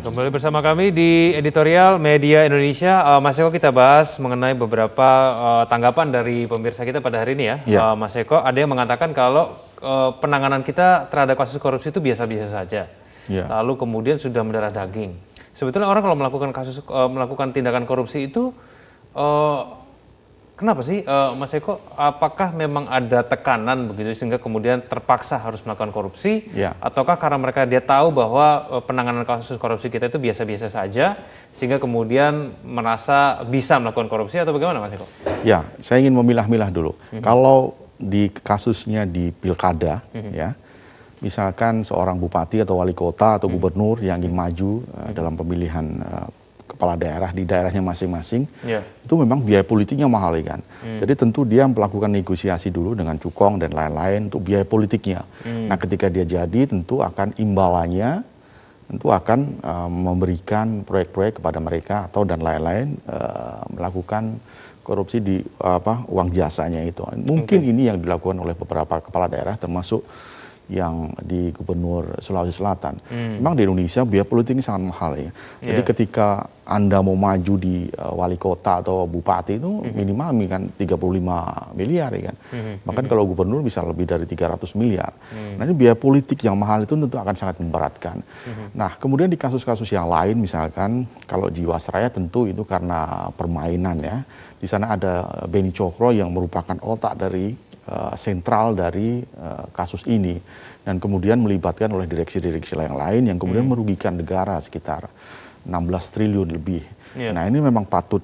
Kembali bersama kami di editorial Media Indonesia. Mas Eko, kita bahas mengenai beberapa tanggapan dari pemirsa kita pada hari ini ya. Mas Eko, ada yang mengatakan kalau penanganan kita terhadap kasus korupsi itu biasa-biasa saja. Lalu kemudian sudah mendarah daging. Sebetulnya orang kalau melakukan tindakan korupsi itu kenapa sih, Mas Eko? Apakah memang ada tekanan begitu sehingga kemudian terpaksa harus melakukan korupsi? Ataukah karena dia tahu bahwa penanganan kasus korupsi kita itu biasa-biasa saja, sehingga kemudian merasa bisa melakukan korupsi atau bagaimana, Mas Eko? Ya, saya ingin memilah-milah dulu. Kalau di kasusnya di pilkada, ya, misalkan seorang bupati atau wali kota atau gubernur yang ingin maju dalam pemilihan kepala daerah di daerahnya masing-masing, itu memang biaya politiknya mahal kan. Jadi tentu dia melakukan negosiasi dulu dengan cukong dan lain-lain untuk biaya politiknya. Nah, ketika dia jadi tentu akan imbalannya tentu akan memberikan proyek-proyek kepada mereka atau dan lain-lain melakukan korupsi di uang jasanya itu. Mungkin ini yang dilakukan oleh beberapa kepala daerah termasuk yang di Gubernur Sulawesi Selatan. Memang di Indonesia biaya politiknya sangat mahal ya. Jadi ketika Anda mau maju di wali kota atau bupati itu minimal kan 35 miliar ya kan. Bahkan kalau gubernur bisa lebih dari 300 miliar. Nah, ini biaya politik yang mahal itu tentu akan sangat memberatkan. Nah, kemudian di kasus-kasus yang lain misalkan kalau Jiwasraya tentu itu karena permainan ya. Di sana ada Beni Cokro yang merupakan otak dari sentral dari kasus ini dan kemudian melibatkan oleh direksi-direksi yang lain yang kemudian merugikan negara sekitar 16 triliun lebih. Nah, ini memang patut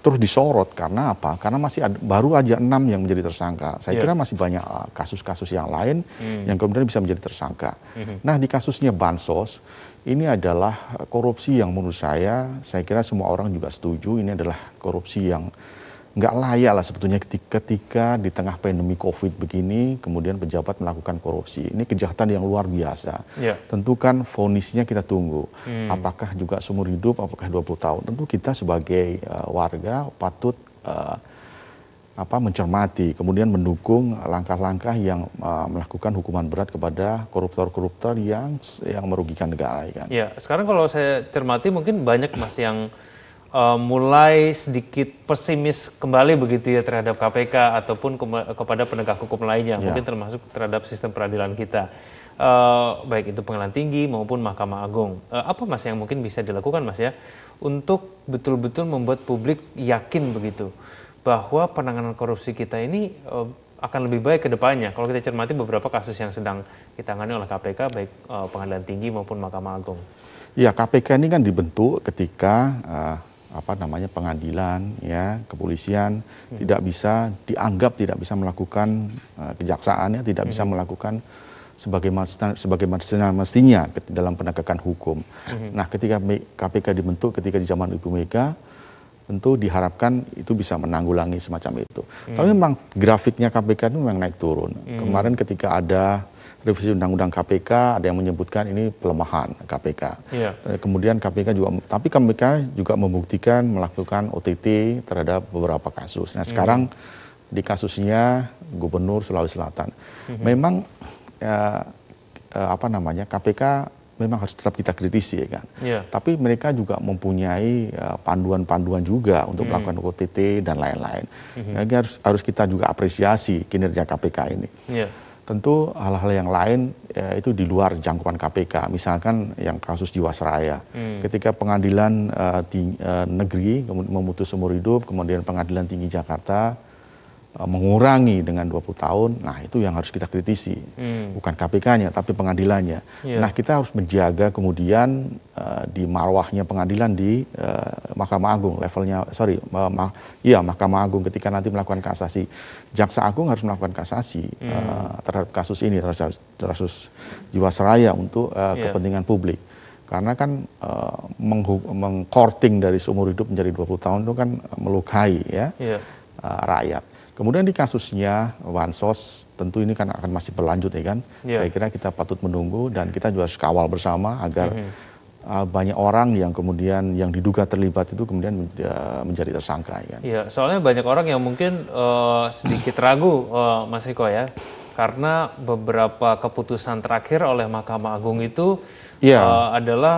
terus disorot karena apa? Karena masih baru aja 6 yang menjadi tersangka. Saya kira masih banyak kasus-kasus yang lain yang kemudian bisa menjadi tersangka. Nah, di kasusnya Bansos ini adalah korupsi yang menurut saya kira semua orang juga setuju ini adalah korupsi yang nggak layak lah sebetulnya ketika di tengah pandemi COVID begini, kemudian pejabat melakukan korupsi. Ini kejahatan yang luar biasa. Tentu kan vonisnya kita tunggu. Apakah juga seumur hidup, apakah 20 tahun. Tentu kita sebagai warga patut mencermati, kemudian mendukung langkah-langkah yang melakukan hukuman berat kepada koruptor-koruptor yang merugikan negara. Kan? Ya, sekarang kalau saya cermati mungkin banyak Mas yang mulai sedikit pesimis kembali begitu ya terhadap KPK ataupun kepada penegak hukum lainnya, mungkin termasuk terhadap sistem peradilan kita, baik itu pengadilan tinggi maupun Mahkamah Agung. Apa Mas yang mungkin bisa dilakukan Mas ya untuk betul-betul membuat publik yakin begitu bahwa penanganan korupsi kita ini akan lebih baik ke depannya kalau kita cermati beberapa kasus yang sedang ditangani oleh KPK baik pengadilan tinggi maupun Mahkamah Agung. Ya, KPK ini kan dibentuk ketika pengadilan ya kepolisian dianggap tidak bisa melakukan kejaksaannya tidak bisa melakukan sebagaimana mestinya dalam penegakan hukum. Nah, ketika KPK dibentuk ketika di zaman Ibu Mega tentu diharapkan itu bisa menanggulangi semacam itu. Tapi memang grafiknya KPK itu memang naik turun. Kemarin ketika ada revisi Undang-Undang KPK, ada yang menyebutkan ini pelemahan KPK. Kemudian KPK juga membuktikan melakukan OTT terhadap beberapa kasus. Nah, sekarang di kasusnya Gubernur Sulawesi Selatan, memang KPK memang harus tetap kita kritisi ya kan. Tapi mereka juga mempunyai panduan-panduan juga untuk melakukan OTT dan lain-lain. Jadi harus kita juga apresiasi kinerja KPK ini. Tentu hal-hal yang lain itu di luar jangkauan KPK. Misalkan yang kasus Jiwasraya. Ketika pengadilan negeri memutus seumur hidup, kemudian pengadilan tinggi Jakarta mengurangi dengan 20 tahun, nah itu yang harus kita kritisi. Bukan KPK-nya, tapi pengadilannya. Nah, kita harus menjaga kemudian di marwahnya pengadilan di Mahkamah Agung, Mahkamah Agung ketika nanti melakukan kasasi. Jaksa Agung harus melakukan kasasi terhadap kasus ini, terhadap kasus Jiwasraya untuk kepentingan publik. Karena kan mengkorting dari seumur hidup menjadi 20 tahun itu kan melukai rakyat. Kemudian di kasusnya Bansos, tentu ini kan akan masih berlanjut ya kan. Saya kira kita patut menunggu dan kita juga harus kawal bersama agar banyak orang yang kemudian yang diduga terlibat itu kemudian menjadi tersangka ya kan. Iya, soalnya banyak orang yang mungkin sedikit ragu Mas Eko ya. karena beberapa keputusan terakhir oleh Mahkamah Agung itu adalah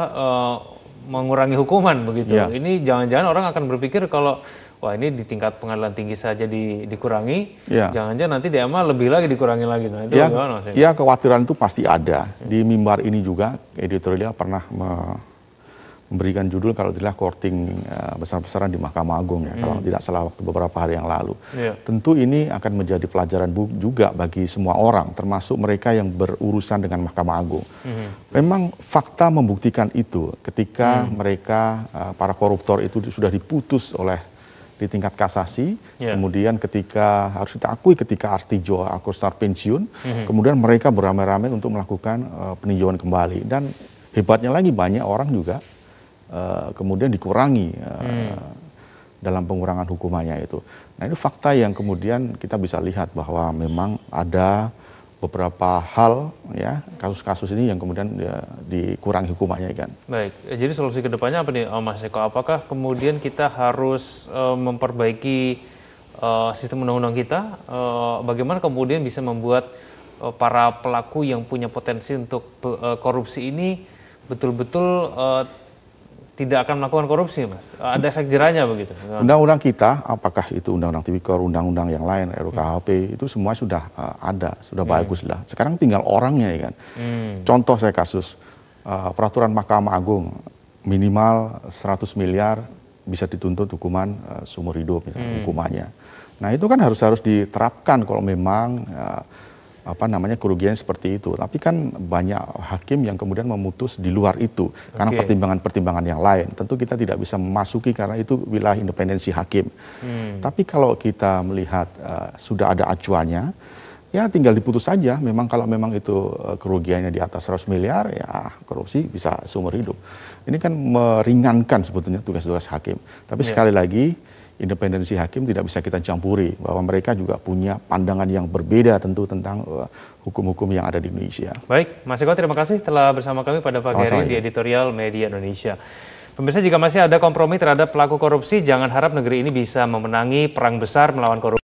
mengurangi hukuman begitu. Ini jangan-jangan orang akan berpikir kalau wah ini di tingkat pengadilan tinggi saja dikurangi, jangan-jangan nanti di MA lebih lagi dikurangi lagi. Nah, itu bagaimana, Mas? Ya, kekhawatiran itu pasti ada. Di mimbar ini juga editorial pernah memberikan judul kalau tidak courting besar-besaran di Mahkamah Agung ya, kalau tidak salah waktu beberapa hari yang lalu. Tentu ini akan menjadi pelajaran juga bagi semua orang, termasuk mereka yang berurusan dengan Mahkamah Agung. Memang fakta membuktikan itu ketika mereka, para koruptor itu sudah diputus di tingkat kasasi, kemudian ketika harus kita akui ketika Artijo Akustar pensiun, kemudian mereka beramai-ramai untuk melakukan peninjauan kembali. Dan hebatnya lagi banyak orang juga kemudian dikurangi dalam pengurangan hukumannya itu. Nah, ini fakta yang kemudian kita bisa lihat bahwa memang ada beberapa hal ya kasus-kasus ini yang kemudian dikurangi hukumannya kan. Baik, jadi solusi kedepannya apa nih Mas Eko? Apakah kemudian kita harus memperbaiki sistem undang-undang kita? Bagaimana kemudian bisa membuat para pelaku yang punya potensi untuk korupsi ini betul-betul tidak akan melakukan korupsi, Mas? Ada efek jerahnya begitu? Undang-undang kita, apakah itu undang-undang tipikor, undang-undang yang lain, RUKHP, itu semua sudah ada, sudah bagus lah. Sekarang tinggal orangnya ya kan. Contoh saya kasus, peraturan Mahkamah Agung, minimal 100 miliar bisa dituntut hukuman seumur hidup, misalnya hukumannya. Nah itu kan harus diterapkan kalau memang kerugian seperti itu. Tapi kan banyak hakim yang kemudian memutus di luar itu karena pertimbangan-pertimbangan yang lain. Tentu kita tidak bisa memasuki karena itu wilayah independensi hakim. Tapi kalau kita melihat sudah ada acuannya, ya tinggal diputus saja. Memang kalau memang itu kerugiannya di atas 100 miliar, ya korupsi bisa seumur hidup. Ini kan meringankan sebetulnya tugas-tugas hakim. Tapi sekali lagi, independensi hakim tidak bisa kita campuri, bahwa mereka juga punya pandangan yang berbeda tentu tentang hukum-hukum yang ada di Indonesia. Baik, Mas Eko terima kasih telah bersama kami pada pagi hari di Editorial Media Indonesia. Pemirsa, jika masih ada kompromi terhadap pelaku korupsi, jangan harap negeri ini bisa memenangi perang besar melawan korupsi.